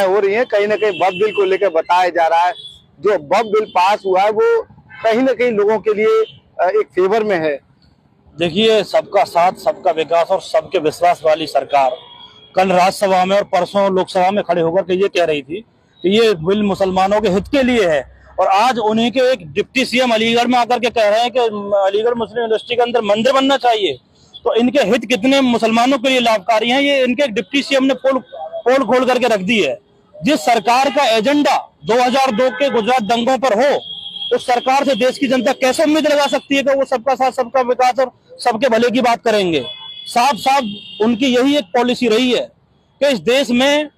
हो रही है, कहीं ना कहीं वक्फ बिल को लेकर बताया जा रहा है। जो वक्फ बिल पास हुआ है वो कहीं ना कहीं लोगों के लिए एक फेवर में है। देखिए, सबका साथ, सबका विकास और सबके विश्वास वाली सरकार कल राज्यसभा में और परसों लोकसभा में खड़े होकर के ये कह रही थी कि ये बिल मुसलमानों के हित के लिए है, और आज उन्हीं के एक डिप्टी सीएम अलीगढ़ में आकर के कह रहे हैं कि अलीगढ़ मुस्लिम यूनिवर्सिटी के अंदर मंदिर बनना चाहिए। तो इनके हित कितने मुसलमानों के लिए लाभकारी हैं, ये इनके डिप्टी सीएम ने पोल खोल करके रख दी है। जिस सरकार का एजेंडा 2002 के गुजरात दंगों पर हो, उस सरकार से देश की जनता कैसे उम्मीद लगा सकती है कि वो सबका साथ, सबका विकास और सबके भले की बात करेंगे। साफ साफ उनकी यही एक पॉलिसी रही है कि इस देश में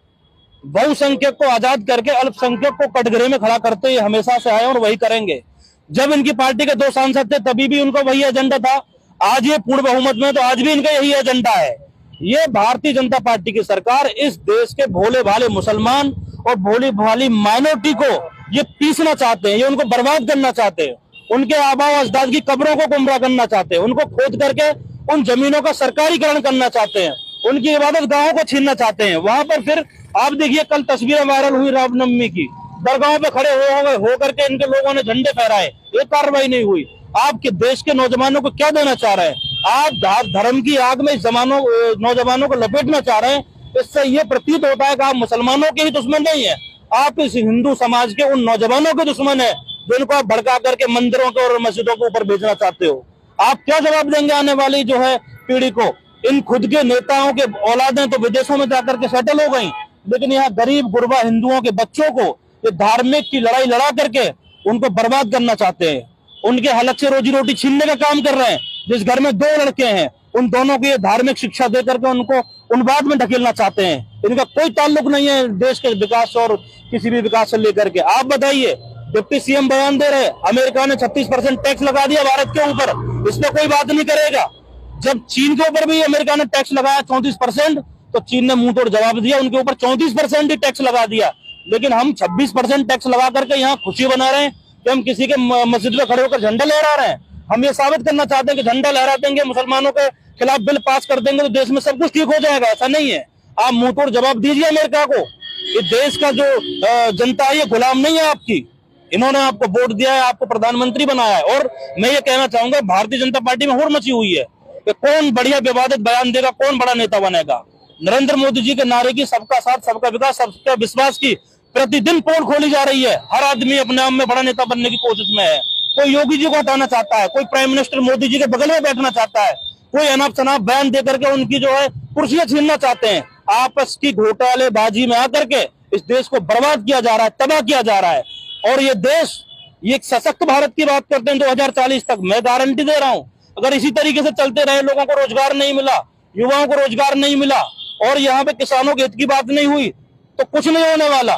बहुसंख्यक को आजाद करके अल्पसंख्यक को कटघरे में खड़ा करते ये हमेशा से आए और वही करेंगे। जब इनकी पार्टी के 2 सांसद थे तभी भी उनका वही एजेंडा था, आज ये पूर्ण बहुमत में तो आज भी इनका यही एजेंडा है। ये भारतीय जनता पार्टी की सरकार इस देश के भोले भाले मुसलमान और भोली भाली माइनॉरिटी को ये पीसना चाहते हैं, ये उनको बर्बाद करना चाहते हैं, उनके आबा अजदाद की कब्रों को गुमराह करना चाहते हैं, उनको खोद करके उन जमीनों का सरकारीकरण करना चाहते हैं, उनकी इबादत गाहों को छीनना चाहते हैं। वहां पर फिर आप देखिए, कल तस्वीरें वायरल हुई रामनवमी की, दरगाहों पे खड़े हो करके इनके लोगों ने झंडे फहराए, एक कार्रवाई नहीं हुई। आपके देश के नौजवानों को क्या देना चाह रहे हैं? आप धर्म की आग में नौजवानों को लपेटना चाह रहे हैं। इससे ये प्रतीत होता है कि आप मुसलमानों के ही दुश्मन नहीं है, आप इस हिंदू समाज के उन नौजवानों के दुश्मन है जिनको आप भड़का करके मंदिरों के और मस्जिदों के ऊपर भेजना चाहते हो। आप क्या जवाब देंगे आने वाली जो है पीढ़ी को? इन खुद के नेताओं के औलादें तो विदेशों में जाकर के सेटल हो गई, लेकिन यहाँ गरीब गुरबा हिंदुओं के बच्चों को ये धार्मिक की लड़ाई लड़ा करके उनको बर्बाद करना चाहते हैं, उनके हलक से रोजी रोटी छीनने का काम कर रहे हैं। जिस घर में 2 लड़के हैं उन दोनों को ये धार्मिक शिक्षा दे करके उनको उन्माद में ढकेलना चाहते हैं। इनका कोई ताल्लुक नहीं है देश के विकास और किसी भी विकास से लेकर के। आप बताइए, डिप्टी सीएम बयान दे रहे, अमेरिका ने 36% टैक्स लगा दिया भारत के ऊपर, इस पर कोई बात नहीं करेगा। जब चीन के ऊपर भी अमेरिका ने टैक्स लगाया 34%, तो चीन ने मुंह तोड़ जवाब दिया, उनके ऊपर 34% ही टैक्स लगा दिया। लेकिन हम 26% टैक्स लगा करके यहाँ खुशी बना रहे हैं कि हम किसी के मस्जिद में खड़े होकर झंडा लहरा रहे हैं। हम ये साबित करना चाहते हैं कि झंडा लहरा देंगे, मुसलमानों के खिलाफ बिल पास कर देंगे तो देश में सब कुछ ठीक हो जाएगा। ऐसा नहीं है। आप मुंह तोड़ जवाब दीजिए अमेरिका को। ये देश का जो जनता है ये गुलाम नहीं है आपकी, इन्होंने आपको वोट दिया है, आपको प्रधानमंत्री बनाया है। और मैं ये कहना चाहूंगा, भारतीय जनता पार्टी में होड़ मची हुई है कि कौन बढ़िया विवादित बयान देगा, कौन बड़ा नेता बनेगा। नरेंद्र मोदी जी के नारे की सबका साथ, सबका विकास, सबका विश्वास की प्रतिदिन पोल खोली जा रही है। हर आदमी अपने आप में बड़ा नेता बनने की कोशिश में है। कोई योगी जी को हटाना चाहता है, कोई प्राइम मिनिस्टर मोदी जी के बगल में बैठना चाहता है, कोई अनाप शनाप बयान दे करके उनकी जो है कुर्सियां छीनना चाहते हैं। आपस की घोटालेबाजी में आकर के इस देश को बर्बाद किया जा रहा है, तबाह किया जा रहा है। और ये देश, ये एक सशक्त भारत की बात करते हैं 2040 तक, मैं गारंटी दे रहा हूं, अगर इसी तरीके से चलते रहे, लोगों को रोजगार नहीं मिला, युवाओं को रोजगार नहीं मिला और यहाँ पे किसानों के हित की बात नहीं हुई, तो कुछ नहीं होने वाला।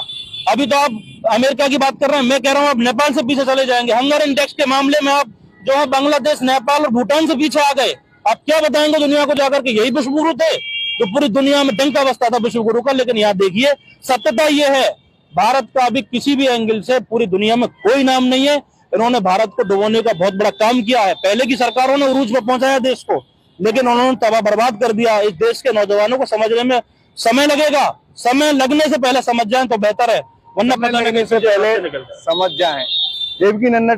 अभी तो आप अमेरिका की बात कर रहे हैं, मैं कह रहा हूं आप नेपाल से पीछे चले जाएंगे। हंगर इंडेक्स के मामले में आप जो है बांग्लादेश, नेपाल और भूटान से पीछे आ गए। आप क्या बताएंगे दुनिया को जाकर के? यही विश्व गुरु थे जो पूरी दुनिया में डंका बजता था विश्व गुरु का। लेकिन यहाँ देखिए, सत्यता ये है, भारत का अभी किसी भी एंगल से पूरी दुनिया में कोई नाम नहीं है। इन्होंने भारत को डुबोने का बहुत बड़ा काम किया है। पहले की सरकारों ने उरूज पर पहुंचाया देश को, लेकिन उन्होंने तबाह बर्बाद कर दिया। इस देश के नौजवानों को समझने में समय लगेगा, समय लगने से पहले समझ जाएं तो बेहतर है, वरना पता लगने से पहले समझ जाएं। देवकी नन्नट